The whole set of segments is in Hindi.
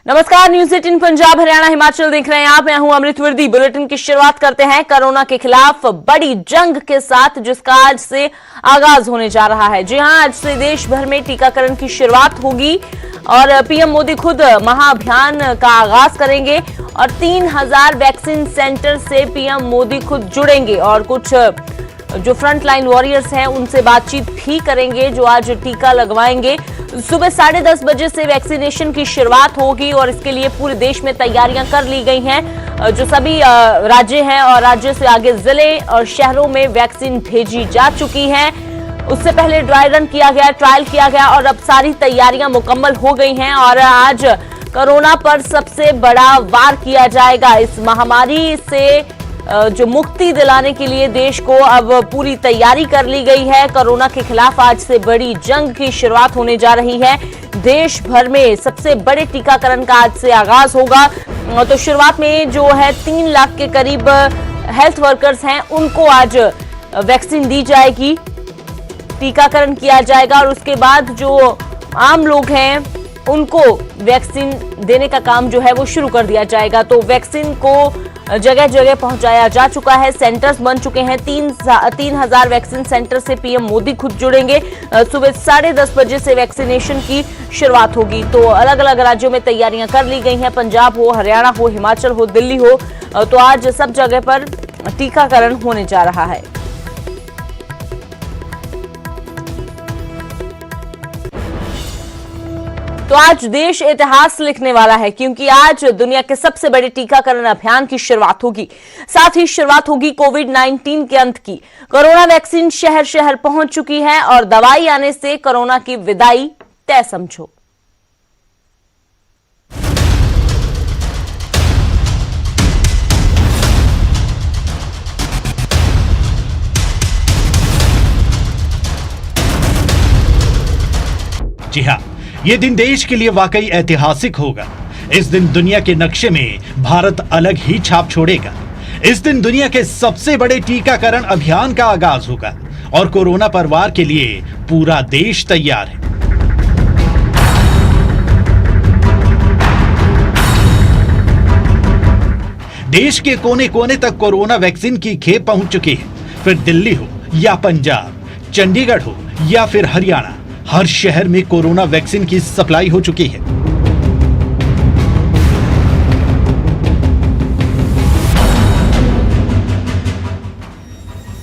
नमस्कार, न्यूज 18 पंजाब हरियाणा हिमाचल देख रहे हैं आप। मैं हूं अमृत वर्दी। बुलेटिन की शुरुआत करते हैं कोरोना के खिलाफ बड़ी जंग के साथ, जिसका आज से आगाज होने जा रहा है। जी हां, आज से देश भर में टीकाकरण की शुरुआत होगी और पीएम मोदी खुद महाअभियान का आगाज करेंगे और 3000 वैक्सीन सेंटर से पीएम मोदी खुद जुड़ेंगे और कुछ जो फ्रंट लाइन वॉरियर्स हैं उनसे बातचीत भी करेंगे जो आज टीका लगवाएंगे। सुबह 10:30 बजे से वैक्सीनेशन की शुरुआत होगी और इसके लिए पूरे देश में तैयारियां कर ली गई हैं। जो सभी राज्य हैं और राज्य से आगे जिले और शहरों में वैक्सीन भेजी जा चुकी है। उससे पहले ड्राई रन किया गया, ट्रायल किया गया और अब सारी तैयारियां मुकम्मल हो गई हैं और आज कोरोना पर सबसे बड़ा वार किया जाएगा। इस महामारी से जो मुक्ति दिलाने के लिए देश को अब पूरी तैयारी कर ली गई है। कोरोना के खिलाफ आज से बड़ी जंग की शुरुआत होने जा रही है। देश भर में सबसे बड़े टीकाकरण का आज से आगाज होगा। तो शुरुआत में जो है 3 लाख के करीब हेल्थ वर्कर्स हैं, उनको आज वैक्सीन दी जाएगी, टीकाकरण किया जाएगा और उसके बाद जो आम लोग हैं उनको वैक्सीन देने का काम जो है वो शुरू कर दिया जाएगा। तो वैक्सीन को जगह जगह पहुंचाया जा चुका है, सेंटर्स बन चुके हैं। 3000 वैक्सीन सेंटर से पीएम मोदी खुद जुड़ेंगे। सुबह 10:30 बजे से वैक्सीनेशन की शुरुआत होगी। तो अलग अलग राज्यों में तैयारियां कर ली गई हैं, पंजाब हो, हरियाणा हो, हिमाचल हो, दिल्ली हो। तो आज सब जगह पर टीकाकरण होने जा रहा है। तो आज देश इतिहास लिखने वाला है क्योंकि आज दुनिया के सबसे बड़े टीकाकरण अभियान की शुरुआत होगी। साथ ही शुरुआत होगी कोविड-19 के अंत की। कोरोना वैक्सीन शहर शहर पहुंच चुकी है और दवाई आने से कोरोना की विदाई तय समझो। जी हाँ, ये दिन देश के लिए वाकई ऐतिहासिक होगा। इस दिन दुनिया के नक्शे में भारत अलग ही छाप छोड़ेगा। इस दिन दुनिया के सबसे बड़े टीकाकरण अभियान का आगाज होगा और कोरोना पर वार के लिए पूरा देश तैयार है। देश के कोने कोने तक कोरोना वैक्सीन की खेप पहुंच चुकी है। फिर दिल्ली हो या पंजाब, चंडीगढ़ हो या फिर हरियाणा, हर शहर में कोरोना वैक्सीन की सप्लाई हो चुकी है।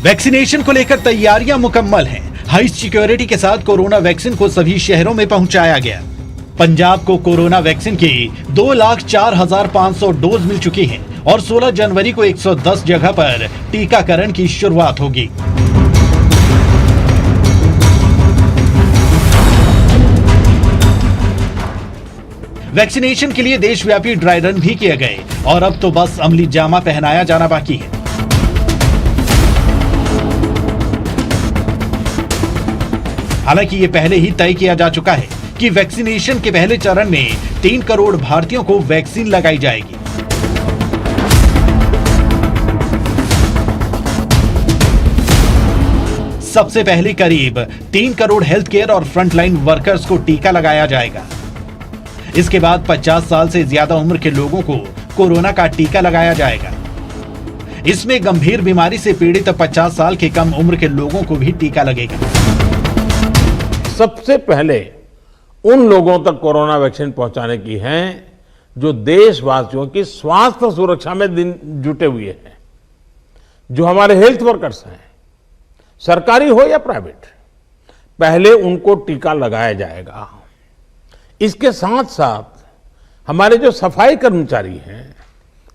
वैक्सीनेशन को लेकर तैयारियां मुकम्मल हैं। हाई सिक्योरिटी के साथ कोरोना वैक्सीन को सभी शहरों में पहुंचाया गया। पंजाब को कोरोना वैक्सीन की 2,04,500 डोज मिल चुकी हैं और 16 जनवरी को 110 जगह पर टीकाकरण की शुरुआत होगी। वैक्सीनेशन के लिए देशव्यापी ड्राई रन भी किए गए और अब तो बस अमली जामा पहनाया जाना बाकी है। हालांकि ये पहले ही तय किया जा चुका है कि वैक्सीनेशन के पहले चरण में 3 करोड़ भारतीयों को वैक्सीन लगाई जाएगी। सबसे पहले करीब 3 करोड़ हेल्थ केयर और फ्रंटलाइन वर्कर्स को टीका लगाया जाएगा। इसके बाद 50 साल से ज्यादा उम्र के लोगों को कोरोना का टीका लगाया जाएगा। इसमें गंभीर बीमारी से पीड़ित 50 साल के कम उम्र के लोगों को भी टीका लगेगा। सबसे पहले उन लोगों तक कोरोना वैक्सीन पहुंचाने की है जो देशवासियों की स्वास्थ्य सुरक्षा में जुटे हुए हैं, जो हमारे हेल्थ वर्कर्स हैं, सरकारी हो या प्राइवेट, पहले उनको टीका लगाया जाएगा। इसके साथ साथ हमारे जो सफाई कर्मचारी हैं,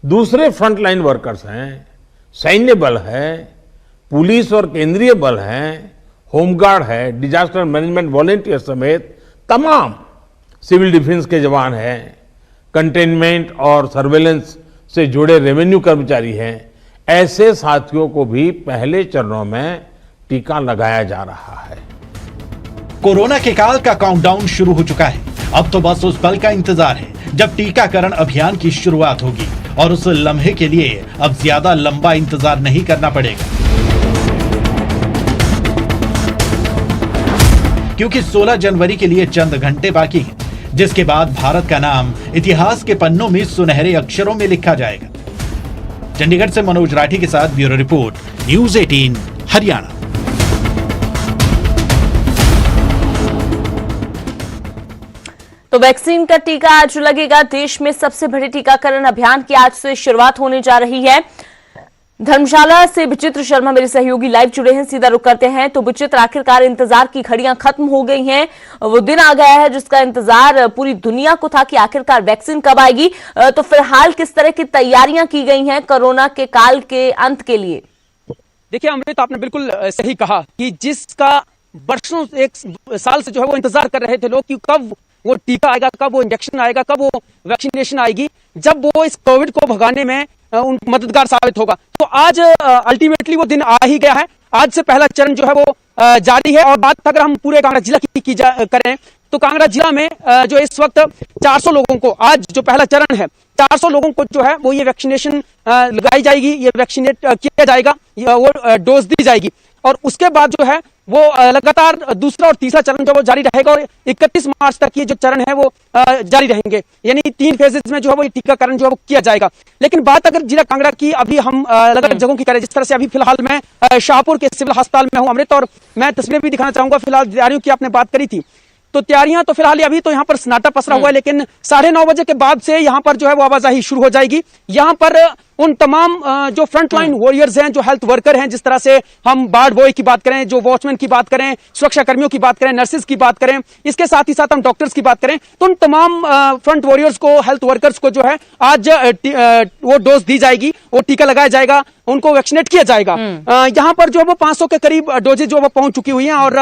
दूसरे फ्रंटलाइन वर्कर्स हैं, सैन्य बल है, पुलिस और केंद्रीय बल है, होमगार्ड है, डिजास्टर मैनेजमेंट वॉलेंटियर समेत तमाम सिविल डिफेंस के जवान हैं, कंटेनमेंट और सर्वेलेंस से जुड़े रेवेन्यू कर्मचारी हैं, ऐसे साथियों को भी पहले चरणों में टीका लगाया जा रहा है। कोरोना के काल का काउंटडाउन शुरू हो चुका है। अब तो बस उस पल का इंतजार है जब टीकाकरण अभियान की शुरुआत होगी और उस लम्हे के लिए अब ज्यादा लंबा इंतजार नहीं करना पड़ेगा, क्योंकि 16 जनवरी के लिए चंद घंटे बाकी हैं। जिसके बाद भारत का नाम इतिहास के पन्नों में सुनहरे अक्षरों में लिखा जाएगा। चंडीगढ़ से मनोज राठी के साथ ब्यूरो रिपोर्ट, न्यूज़ 18 हरियाणा। तो वैक्सीन का टीका आज लगेगा। देश में सबसे बड़े टीकाकरण अभियान की आज से शुरुआत होने जा रही है। धर्मशाला से विचित्र शर्मा मेरे सहयोगी लाइव जुड़े हैं, सीधा रुख करते हैं। तो विचित्र, आखिरकार इंतजार की घड़ियां खत्म हो गई हैं, वो दिन आ गया है जिसका इंतजार पूरी दुनिया को था कि आखिरकार वैक्सीन कब आएगी। तो फिलहाल किस तरह की तैयारियां की गई हैं कोरोना के काल के अंत के लिए? देखिए अमृत, आपने बिल्कुल सही कहा कि जिसका वर्षों, एक साल से जो है वो इंतजार कर रहे थे लोग कि कब वो टीका आएगा, कब वो इंजेक्शन आएगा, कब वो वैक्सीनेशन आएगी, जब वो इस कोविड को भगाने में मददगार साबित होगा। तो आज अल्टीमेटली वो दिन आ ही गया है। आज से पहला चरण जो है वो जारी है। और बात अगर हम पूरे कांगड़ा जिला की करें तो कांगड़ा जिला में जो इस वक्त 400 लोगों को, आज जो पहला चरण है 400 लोगों को जो है वो ये वैक्सीनेशन लगाई जाएगी, ये वैक्सीनेट किया जाएगा, वो डोज दी जाएगी। और उसके बाद जो है वो लगातार दूसरा और तीसरा चरण जो वो जारी रहेगा और 31 मार्च तक ये जो चरण है वो जारी रहेंगे। यानी 3 फेजेस में जो है वो टीकाकरण जो है वो किया जाएगा। लेकिन बात अगर जिला कांगड़ा की अभी हम अलग अलग जगहों की करें, जिस तरह से अभी फिलहाल मैं शाहपुर के सिविल अस्पताल में हूं अमृत, और मैं तस्वीरें भी दिखाना चाहूंगा। फिलहाल तैयारियों की आपने बात करी थी, तो तैयारियां तो फिलहाल अभी तो यहाँ पर सन्नाटा पसरा हुआ है, लेकिन 9:30 बजे के बाद से यहाँ पर जो है वो आवाजाही शुरू हो जाएगी। यहाँ पर उन तमाम जो फ्रंटलाइन वॉरियर्स हैं, जो हेल्थ वर्कर हैं, जिस तरह से हम वार्ड बॉय की बात करें, जो वॉचमैन की बात करें, सुरक्षा कर्मियों की बात करें, नर्सेज की बात करें, इसके साथ ही साथ हम डॉक्टर्स की बात करें, तो उन तमाम फ्रंट वॉरियर्स को, हेल्थ वर्कर्स को जो है आज वो डोज दी जाएगी, वो टीका लगाया जाएगा, उनको वैक्सीनेट किया जाएगा। यहाँ पर जो वो 500 के करीब डोजेज जो वो पहुंच चुकी हुई हैं और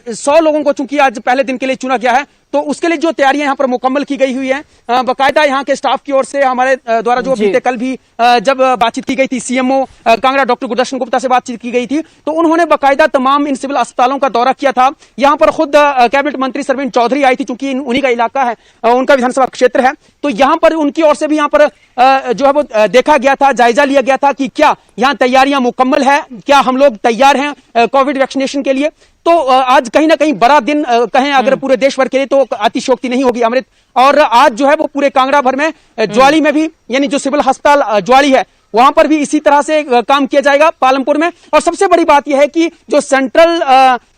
100 लोगों को चूंकि आज पहले दिन के लिए चुना गया है, तो उसके लिए जो तैयारियां यहाँ पर मुकम्मल की गई हुई हैं। बाकायदा यहाँ के स्टाफ की ओर से हमारे द्वारा जो बीते कल भी जब बातचीत की गई थी, सीएमओ कांगड़ा डॉक्टर गुरदर्शन गुप्ता से बातचीत की गई थी, तो उन्होंने बाकायदा तमाम इन सिविल अस्पतालों का दौरा किया था। यहाँ पर खुद कैबिनेट मंत्री सरवीण चौधरी आई थी, चूंकि उन्हीं का इलाका है, उनका विधानसभा क्षेत्र है, तो यहाँ पर उनकी ओर से भी यहाँ पर जो है वो देखा गया था, जायजा लिया गया था कि क्या यहाँ तैयारियां मुकम्मल है, क्या हम लोग तैयार हैं कोविड वैक्सीनेशन के लिए। तो आज कहीं ना कहीं बड़ा दिन कहें अगर पूरे देश भर के लिए, तो अतिशयोक्ति नहीं होगी अमृत। और आज जो है वो पूरे कांगड़ा भर में, ज्वाली में भी, यानी जो सिविल अस्पताल ज्वाली है वहां पर भी इसी तरह से काम किया जाएगा, पालमपुर में। और सबसे बड़ी बात यह है कि जो सेंट्रल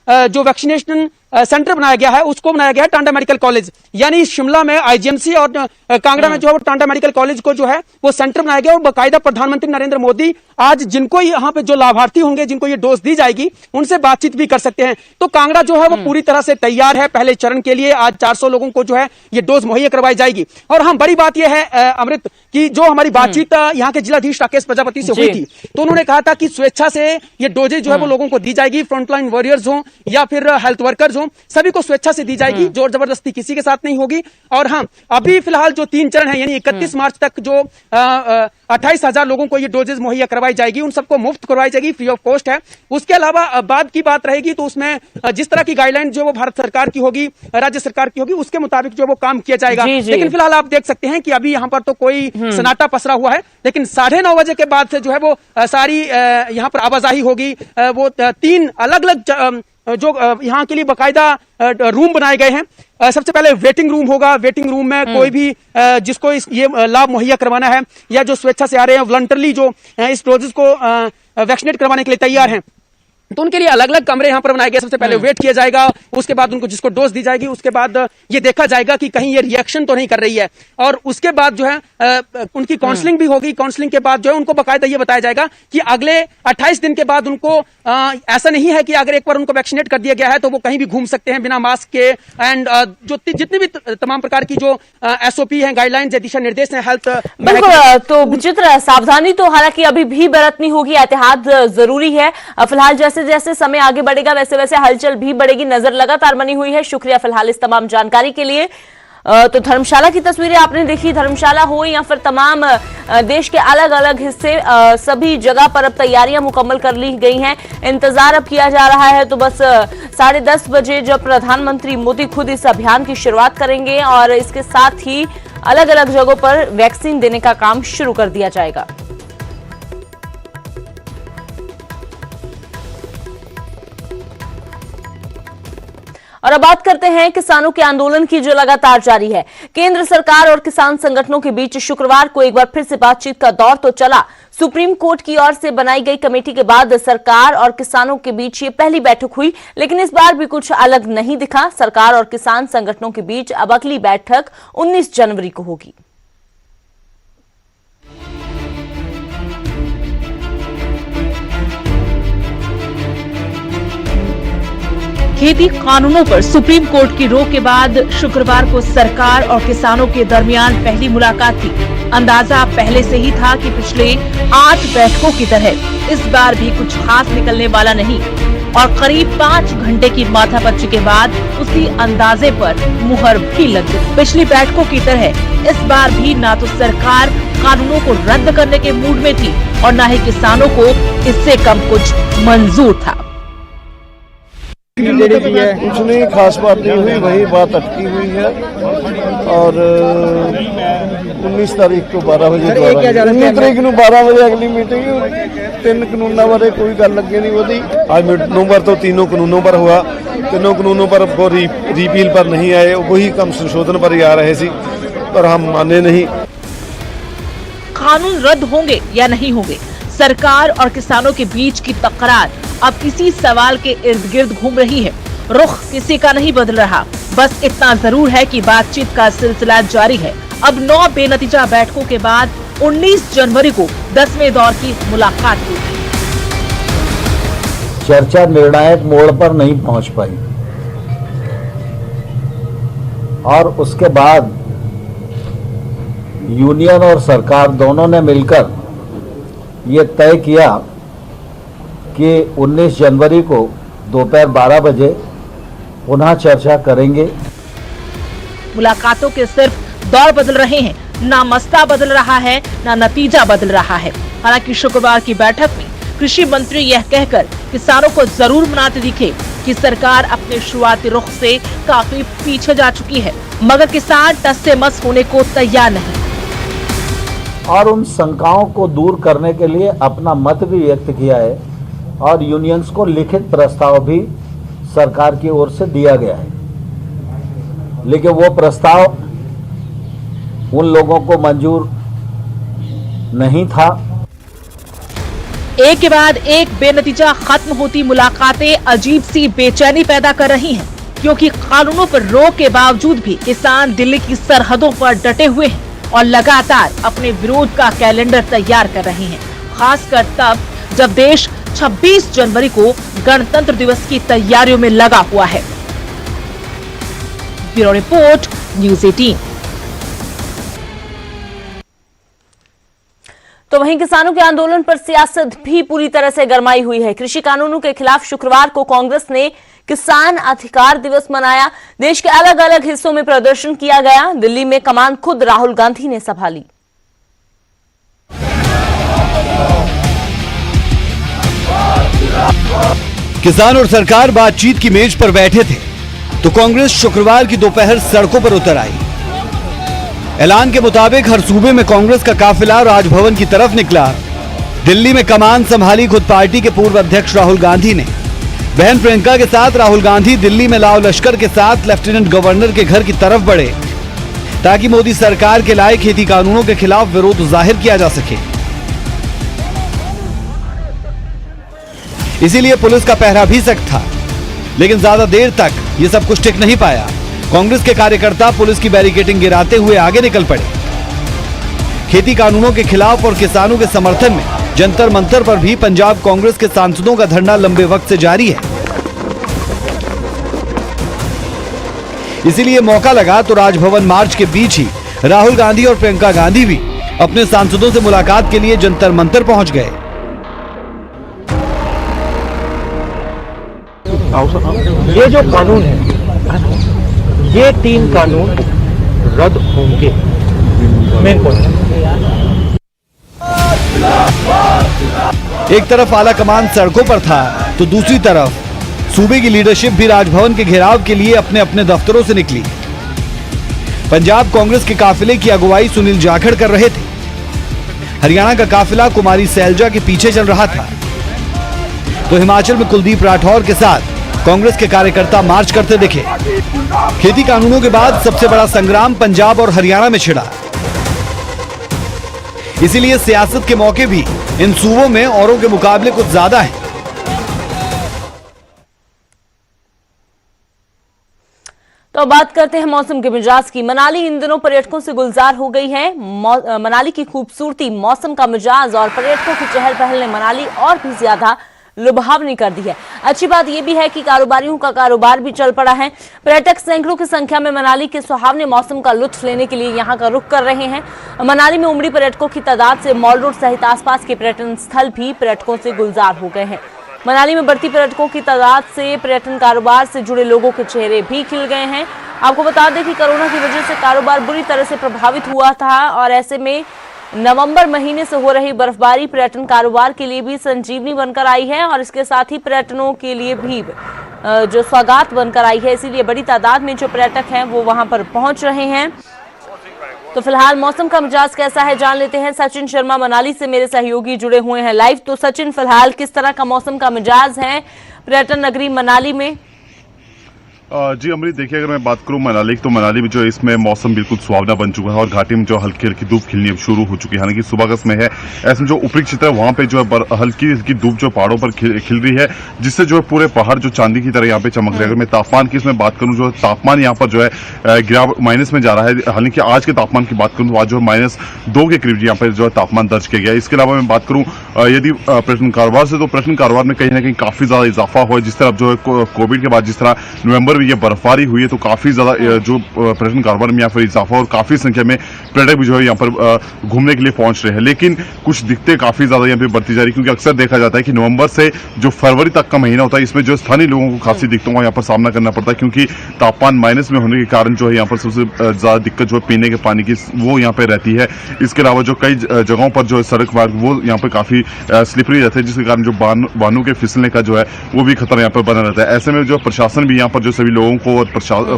जो वैक्सीनेशन सेंटर बनाया गया है उसको बनाया गया है टांडा मेडिकल कॉलेज, यानी शिमला में आईजीएमसी और कांगड़ा में जो है टांडा मेडिकल कॉलेज को जो है वो सेंटर बनाया गया। और बाकायदा प्रधानमंत्री नरेंद्र मोदी आज जिनको यहाँ पे जो लाभार्थी होंगे, जिनको ये डोज दी जाएगी, उनसे बातचीत भी कर सकते हैं। तो कांगड़ा जो है वो पूरी तरह से तैयार है पहले चरण के लिए। आज 400 लोगों को जो है ये डोज मुहैया करवाई जाएगी। और हाँ, बड़ी बात यह है अमृत कि जो हमारी बातचीत यहाँ के जिलाधीश राकेश प्रजापति से हुई थी, तो उन्होंने कहा था कि स्वेच्छा से ये डोजेज जो है वो लोगों को दी जाएगी। फ्रंटलाइन वॉरियर्स हो या फिर हेल्थ वर्कर्स हो, सभी को स्वेच्छा से दी जाएगी, जोर जबरदस्ती किसी के साथ नहीं होगी। और हाँ, अभी फिलहाल जो 3 चरण है, यानी 31 मार्च तक जो 28,000 लोगों को ये डोजेज मुहैया करवाई जाएगी, उन सबको मुफ्त करवाई जाएगी, फ्री ऑफ कॉस्ट है। उसके अलावा बाद की बात रहेगी तो उसमें जिस तरह की गाइडलाइन जो वो भारत सरकार की होगी, राज्य सरकार की होगी, उसके मुताबिक जो वो काम किया जाएगा। लेकिन फिलहाल आप देख सकते हैं कि अभी यहाँ पर तो कोई सन्नाटा पसरा हुआ है, लेकिन 9:30 बजे के बाद से जो है वो सारी यहाँ पर आवाजाही होगी। वो 3 अलग अलग जो यहाँ के लिए बाकायदा रूम बनाए गए हैं। सबसे पहले वेटिंग रूम होगा। वेटिंग रूम में कोई भी जिसको ये लाभ मुहैया करवाना है या जो स्वेच्छा से आ रहे हैं, वॉलंटरली जो इस डोजेस को वैक्सीनेट करवाने के लिए तैयार हैं, तो उनके लिए अलग अलग कमरे यहाँ पर बनाए गए। सबसे पहले वेट किया जाएगा, उसके बाद उनको जिसको डोज दी जाएगी, उसके बाद ये देखा जाएगा कि कहीं ये रिएक्शन तो नहीं कर रही है। और उसके बाद जो है उनकी काउंसलिंग भी होगी। काउंसलिंग के बाद जो है उनको बाकायदा ये बताया जाएगा कि अगले 28 दिन के बाद उनको ऐसा नहीं है कि अगर एक बार उनको वैक्सीनेट कर दिया गया है तो वो कहीं भी घूम सकते हैं बिना मास्क के। एंड जो जितनी भी तमाम प्रकार की जो SOP है, गाइडलाइंस है, दिशा निर्देश है हेल्थ। बिल्कुल, तो विचित्र सावधानी तो हालांकि अभी भी बरतनी होगी, एहतियात जरूरी है। फिलहाल जैसे जैसे समय आगे बढ़ेगा वैसे वैसे हलचल भी बढ़ेगी, नजर लगातार बनी हुई है। शुक्रिया फिलहाल इस तमाम जानकारी के लिए। तो धर्मशाला की तस्वीरें आपने देखी। धर्मशाला हो या फिर तमाम देश के अलग अलग हिस्से, सभी जगह पर अब तैयारियां मुकम्मल कर ली गई हैं। इंतजार अब किया जा रहा है तो बस 10:30 बजे जब प्रधानमंत्री मोदी खुद इस अभियान की शुरुआत करेंगे और इसके साथ ही अलग अलग जगहों पर वैक्सीन देने का काम शुरू कर दिया जाएगा। और अब बात करते हैं किसानों के आंदोलन की, जो लगातार जारी है। केंद्र सरकार और किसान संगठनों के बीच शुक्रवार को एक बार फिर से बातचीत का दौर तो चला। सुप्रीम कोर्ट की ओर से बनाई गई कमेटी के बाद सरकार और किसानों के बीच ये पहली बैठक हुई, लेकिन इस बार भी कुछ अलग नहीं दिखा। सरकार और किसान संगठनों के बीच अब अगली बैठक 19 जनवरी को होगी। खेती कानूनों पर सुप्रीम कोर्ट की रोक के बाद शुक्रवार को सरकार और किसानों के दरमियान पहली मुलाकात थी। अंदाजा पहले से ही था कि पिछले 8 बैठकों की तरह इस बार भी कुछ खास निकलने वाला नहीं, और करीब 5 घंटे की माथापच्ची के बाद उसी अंदाजे पर मुहर भी लग गई। पिछली बैठकों की तरह इस बार भी ना तो सरकार कानूनों को रद्द करने के मूड में थी और न ही किसानों को इससे कम कुछ मंजूर था। कुछ नहीं, खास बात नहीं हुई, वही बात अटकी हुई है। और 19 तारीख को 12 बजे 19 तारीख ਨੂੰ 12 ਵਜੇ अगली मीटिंग। 3 कानूनों बारे कोई गल लगे नहीं होती। आज नवंबर तो 3 कानूनों पर हुआ, 3 कानूनों पर वो रिपील पर नहीं आए, वही कम संशोधन पर ही आ रहे थे, पर हम माने नहीं। कानून रद्द होंगे या नहीं होंगे, सरकार और किसानों के बीच की तकरार अब इसी सवाल के इर्द गिर्द घूम रही है। रुख किसी का नहीं बदल रहा, बस इतना जरूर है कि बातचीत का सिलसिला जारी है। अब 9 बेनतीजा बैठकों के बाद 19 जनवरी को 10वें दौर की मुलाकात हुई। चर्चा निर्णायक मोड़ पर नहीं पहुंच पाई और उसके बाद यूनियन और सरकार दोनों ने मिलकर ये तय किया कि 19 जनवरी को दोपहर 12 बजे पुनः चर्चा करेंगे। मुलाकातों के सिर्फ दौर बदल रहे हैं, ना मसला बदल रहा है, ना नतीजा बदल रहा है। हालांकि शुक्रवार की बैठक में कृषि मंत्री यह कहकर किसानों को जरूर मनाते दिखे कि सरकार अपने शुरुआती रुख से काफी पीछे जा चुकी है, मगर किसान टस से मस होने को तैयार नहीं। और उन शंकाओं को दूर करने के लिए अपना मत भी व्यक्त किया है और यूनियंस को लिखित प्रस्ताव भी सरकार की ओर से दिया गया है, लेकिन वो प्रस्ताव उन लोगों को मंजूर नहीं था। एक के बाद एक बेनतीजा खत्म होती मुलाकातें अजीब सी बेचैनी पैदा कर रही हैं, क्योंकि कानूनों पर रोक के बावजूद भी किसान दिल्ली की सरहदों पर डटे हुए हैं और लगातार अपने विरोध का कैलेंडर तैयार कर रहे हैं, खासकर तब जब देश 26 जनवरी को गणतंत्र दिवस की तैयारियों में लगा हुआ है। Bureau report, news 18। तो वहीं किसानों के आंदोलन पर सियासत भी पूरी तरह से गरमाई हुई है। कृषि कानूनों के खिलाफ शुक्रवार को कांग्रेस ने किसान अधिकार दिवस मनाया। देश के अलग अलग हिस्सों में प्रदर्शन किया गया। दिल्ली में कमान खुद राहुल गांधी ने संभाली। किसान और सरकार बातचीत की मेज पर बैठे थे तो कांग्रेस शुक्रवार की दोपहर सड़कों पर उतर आई। ऐलान के मुताबिक हर सूबे में कांग्रेस का काफिला राजभवन की तरफ निकला। दिल्ली में कमान संभाली खुद पार्टी के पूर्व अध्यक्ष राहुल गांधी ने। बहन प्रियंका के साथ राहुल गांधी दिल्ली में लाव लश्कर के साथ लेफ्टिनेंट गवर्नर के घर की तरफ बढ़े ताकि मोदी सरकार के लाए खेती कानूनों के खिलाफ विरोध जाहिर किया जा सके। इसीलिए पुलिस का पहरा भी सख्त था, लेकिन ज्यादा देर तक ये सब कुछ टिक नहीं पाया। कांग्रेस के कार्यकर्ता पुलिस की बैरिकेडिंग गिराते हुए आगे निकल पड़े। खेती कानूनों के खिलाफ और किसानों के समर्थन में जंतर मंतर पर भी पंजाब कांग्रेस के सांसदों का धरना लंबे वक्त से जारी है। इसीलिए मौका लगा तो राजभवन मार्च के बीच ही राहुल गांधी और प्रियंका गांधी भी अपने सांसदों से मुलाकात के लिए जंतर मंतर पहुंच गए। ये जो कानून है, ये 3 कानून रद्द होंगे। Main point. एक तरफ आला कमान सड़कों पर था तो दूसरी तरफ सूबे की लीडरशिप भी राजभवन के घेराव के लिए अपने अपने दफ्तरों से निकली। पंजाब कांग्रेस के काफिले की अगुवाई सुनील जाखड़ कर रहे थे। हरियाणा का काफिला कुमारी सैलजा के पीछे चल रहा था, तो हिमाचल में कुलदीप राठौर के साथ कांग्रेस के कार्यकर्ता मार्च करते दिखे। खेती कानूनों के बाद सबसे बड़ा संग्राम पंजाब और हरियाणा में छिड़ा, इसीलिए सियासत के मौके भी इन सूबों में औरों के मुकाबले कुछ ज्यादा हैं। तो बात करते हैं मौसम के मिजाज की। मनाली इन दिनों पर्यटकों से गुलजार हो गई है। मनाली की खूबसूरती, मौसम का मिजाज और पर्यटकों की चहल पहल ने मनाली और भी ज्यादा लुभावनी कर दी है। अच्छी बात यह भी है कि कारोबारियों का कारोबार भी चल पड़ा है। पर्यटक सैकड़ों की संख्या में मनाली के सुहावने मौसम का लुत्फ लेने के लिए यहां का रुख कर रहे हैं। मनाली में उमड़ी पर्यटकों की तादाद से मॉल रोड सहित आसपास के पर्यटन स्थल भी पर्यटकों से गुलजार हो गए हैं। मनाली में बढ़ती पर्यटकों की तादाद से पर्यटन कारोबार से जुड़े लोगों के चेहरे भी खिल गए हैं। आपको बता दें कि कोरोना की वजह से कारोबार बुरी तरह से प्रभावित हुआ था और ऐसे में नवंबर महीने से हो रही बर्फबारी पर्यटन कारोबार के लिए भी संजीवनी बनकर आई है और इसके साथ ही पर्यटनों के लिए भी जो सौगात बनकर आई है। इसीलिए बड़ी तादाद में जो पर्यटक हैं वो वहां पर पहुंच रहे हैं। तो फिलहाल मौसम का मिजाज कैसा है जान लेते हैं। सचिन शर्मा मनाली से मेरे सहयोगी जुड़े हुए हैं लाइव। तो सचिन, फिलहाल किस तरह का मौसम का मिजाज है पर्यटन नगरी मनाली में? जी अमृत, देखिए अगर मैं बात करूं मनाली तो मनाली में जो इसमें मौसम बिल्कुल सुहावना बन चुका है और घाटी में जो हल्की हल्की धूप खिलनी शुरू हो चुकी है। हालांकि सुबह का समय है, ऐसे में जो ऊपरी क्षेत्र है वहां पे जो है हल्की हल्की धूप जो पहाड़ों पर खिल रही है, जिससे जो है पूरे पहाड़ जो चांदी की तरह यहाँ पे चमक रहे हैं। अगर मैं तापमान की इसमें बात करूं, जो तापमान यहाँ पर जो है गिरावट माइनस में जा रहा है। हालांकि आज के तापमान की बात करूं तो आज जो है -2 के करीब यहाँ पर जो है तापमान दर्ज किया गया। इसके अलावा मैं बात करूं यदि पर्यटन कारोबार से, तो पर्यटन कारोबार में कहीं ना कहीं काफी ज्यादा इजाफा हुआ है। जिस तरह जो है कोविड के बाद जिस तरह नवंबर में ये बर्फबारी हुई है, तो काफी ज्यादा जो पर्यटन कारोबार में यहाँ पर इजाफा और काफी संख्या में पर्यटक भी जो है यहाँ पर घूमने के लिए पहुंच रहे हैं। लेकिन कुछ दिक्कतें काफी ज्यादा यहाँ पे बढ़ती जा रही, क्योंकि अक्सर देखा जाता है कि नवंबर से जो फरवरी तक का महीना होता है, इसमें जो स्थानीय लोगों को खासी दिक्कतों का यहाँ पर सामना करना पड़ता है, क्योंकि तापमान माइनस में होने के कारण जो है यहाँ पर सबसे ज्यादा दिक्कत जो है पीने के पानी की वो यहाँ पे रहती है। इसके अलावा जो कई जगहों पर जो है सड़क मार्ग वो यहाँ पर काफी स्लिपरी रहते हैं, जिसके कारण जो वाहनों के फिसलने का जो है वो भी खतरा यहाँ पर बना रहता है। ऐसे में जो प्रशासन भी यहाँ पर जो सभी लोगों को और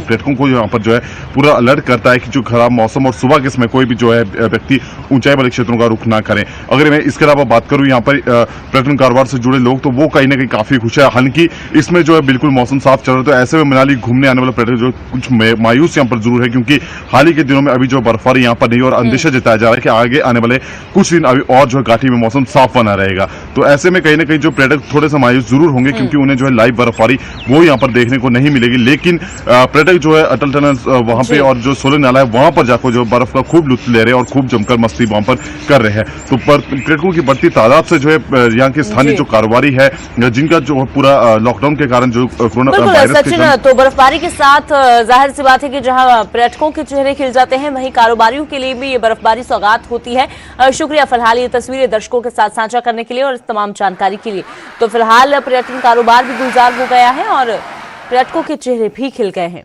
पर्यटकों को यहाँ पर जो है पूरा अलर्ट करता है कि जो खराब मौसम और सुबह के समय कोई भी जो है व्यक्ति ऊंचाई वाले क्षेत्रों का रुख ना करें। अगर मैं इसके अलावा बात करूं यहाँ पर पर्यटन कारोबार से जुड़े लोग, तो वो कहीं ना कहीं काफी खुश है। हालांकि इसमें जो है बिल्कुल मौसम साफ चल रहा है, तो ऐसे में मनाली घूमने आने वाले पर्यटक जो कुछ मायूस यहाँ पर जरूर है, क्योंकि हाल ही के दिनों में अभी जो बर्फबारी यहाँ पर नहीं और अंदेशा जताया जा रहा है कि आगे आने वाले कुछ दिन अभी और जो है घाटी में मौसम साफ बना रहेगा। तो ऐसे में कहीं ना कहीं जो पर्यटक थोड़े से मायूस जरूर होंगे, क्योंकि उन्हें जो है लाइव बर्फबारी वो यहाँ पर देखने को नहीं मिलेगी। लेकिन पर्यटक जो है अटल टनल वहां पे और जो सोलर नाला है वहां पर जाकर जो बर्फ का खूब लुत्फ ले रहे हैं और खूब जमकर मस्ती वहां पर कर रहे हैं। तो पर्यटकों की बढ़ती तादाद से जो है यहाँ के स्थानीय जो कारोबारी है, जिनका जो पूरा लॉकडाउन के कारण जो कोरोना वायरस सचिन, तो बर्फबारी के साथ जाहिर सी बात है कि जहां पर्यटकों के चेहरे खिल जाते हैं, वहीं कारोबारियों के लिए भी ये बर्फबारी सौगात होती है। शुक्रिया फिलहाल ये तस्वीरें दर्शकों के साथ साझा करने के लिए और इस तमाम जानकारी के लिए। तो फिलहाल पर्यटन कारोबार भी गुलजार हो गया है और पर्यटकों के चेहरे भी खिल गए हैं।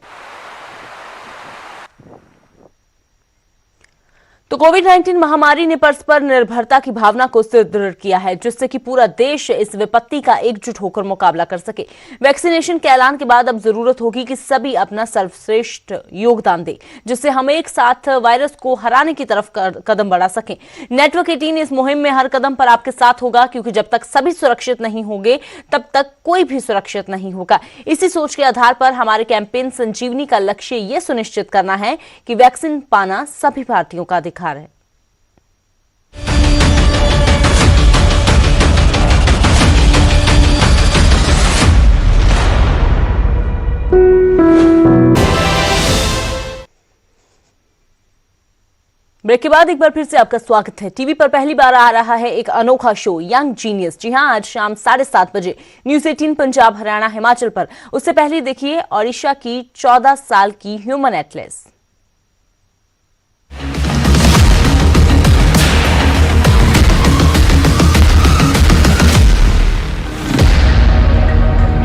तो कोविड-19 महामारी ने परस्पर निर्भरता की भावना को सुदृढ़ किया है, जिससे कि पूरा देश इस विपत्ति का एकजुट होकर मुकाबला कर सके। वैक्सीनेशन के ऐलान के बाद अब जरूरत होगी कि सभी अपना सर्वश्रेष्ठ योगदान दें, जिससे हम एक साथ वायरस को हराने की तरफ कदम बढ़ा सकें। नेटवर्क 18 इस मुहिम में हर कदम पर आपके साथ होगा, क्योंकि जब तक सभी सुरक्षित नहीं होंगे तब तक कोई भी सुरक्षित नहीं होगा। इसी सोच के आधार पर हमारे कैंपेन संजीवनी का लक्ष्य यह सुनिश्चित करना है कि वैक्सीन पाना सभी भारतीयों का अधिकार है। ब्रेक के बाद एक बार फिर से आपका स्वागत है। टीवी पर पहली बार आ रहा है एक अनोखा शो यंग जीनियस। जी हां, आज शाम 7:30 बजे न्यूज़ 18 पंजाब, हरियाणा, हिमाचल पर। उससे पहले देखिए ओडिशा की 14 साल की ह्यूमन एटलस।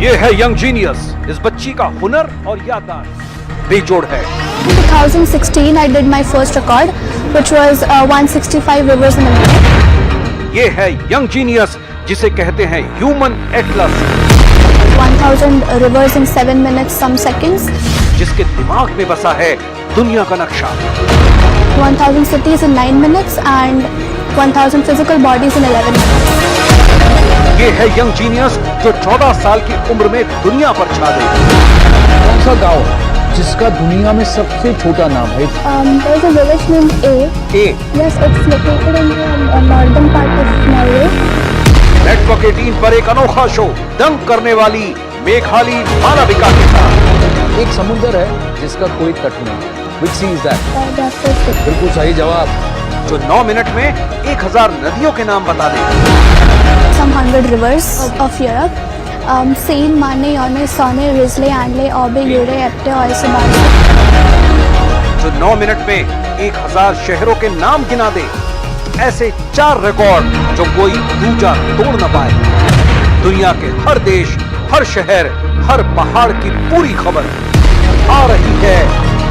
ये है यंग जीनियस। इस बच्ची का हुनर और याददाश्त बेजोड़ है। In 2016, I did my first record, which was 165 rivers in a minute. ये है यंग जीनियस, जिसे कहते हैं human Atlas. 1000 rivers in 7 minutes some seconds. जिसके दिमाग में बसा है दुनिया का नक्शा। 1000 cities in 9 minutes and 1000 physical bodies in 11 minutes. ये है यंग जीनियस जो 14 साल की उम्र में दुनिया पर छा गई। कौन सा गांव है जिसका दुनिया में सबसे छोटा नाम है? There's a village named A. Yes, it's located in the northern part of Norway. Network 18 पर एक अनोखा शो दंग करने वाली मेघाली मालविका के साथ। एक समुंदर है जिसका कोई तट नहीं। Which sea is that? That's it. बिल्कुल सही जवाब। जो 9 मिनट में 1000 नदियों के नाम बता दे। Some 100 rivers of Europe. Seine, Marne, Yonne, Saône, Risley, Andle, Aube, Eure, Epte, Oise, Barse. जो 9 मिनट में 1000 शहरों के नाम गिना दे। ऐसे 4 रिकॉर्ड जो कोई दूजा तोड़ न पाए। दुनिया के हर देश, हर शहर, हर पहाड़ की पूरी खबर आ रही है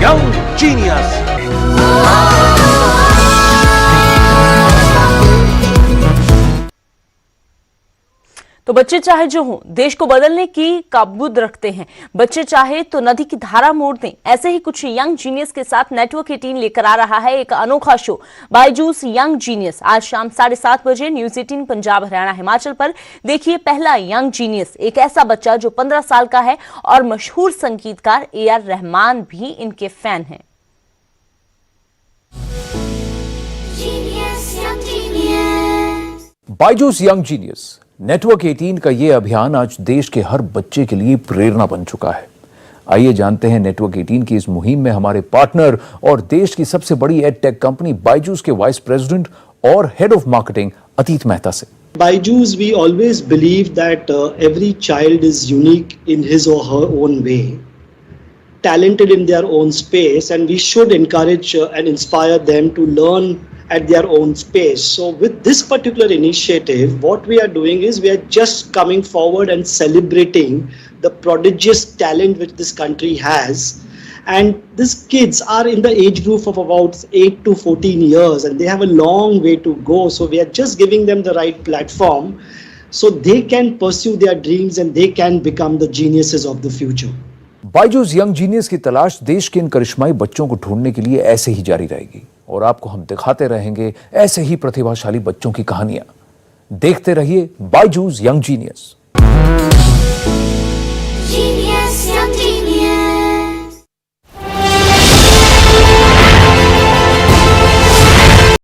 यंग जीनियस। तो बच्चे चाहे जो हो देश को बदलने की काबूद रखते हैं। बच्चे चाहे तो नदी की धारा मोड़ दें। ऐसे ही कुछ यंग जीनियस के साथ नेटवर्क 18 लेकर आ रहा है एक अनोखा शो बायजूस यंग जीनियस। आज शाम 7:30 बजे न्यूज 18 पंजाब हरियाणा हिमाचल पर देखिए पहला यंग जीनियस। एक ऐसा बच्चा जो 15 साल का है और मशहूर संगीतकार AR रहमान भी इनके फैन हैं। बायजूस यंग जीनियस नेटवर्क 18 का ये अभियान आज देश के हर बच्चे के लिए प्रेरणा बन चुका है। आइए जानते हैं नेटवर्क 18 की इस मुहिम में हमारे पार्टनर और देश की सबसे बड़ी एडटेक कंपनी बायजूस के वाइस प्रेसिडेंट और हेड ऑफ मार्केटिंग अतीत मेहता से। Byju's, we always believe that every child is unique in his or her own way, talented in their own space, and we should encourage and inspire them to learn at their own space. So with this particular initiative, what we are doing is we are just coming forward and celebrating the prodigious talent which this country has. And these kids are in the age group of about 8 to 14 years and they have a long way to go. So we are just giving them the right platform so they can pursue their dreams and they can become the geniuses of the future. Byju's young genius की तलाश देश के इन करिश्माई बच्चों को ढूंढने के लिए ऐसे ही जारी रहेगी और आपको हम दिखाते रहेंगे ऐसे ही प्रतिभाशाली बच्चों की कहानियां। देखते रहिए बायजूस यंग जीनियस।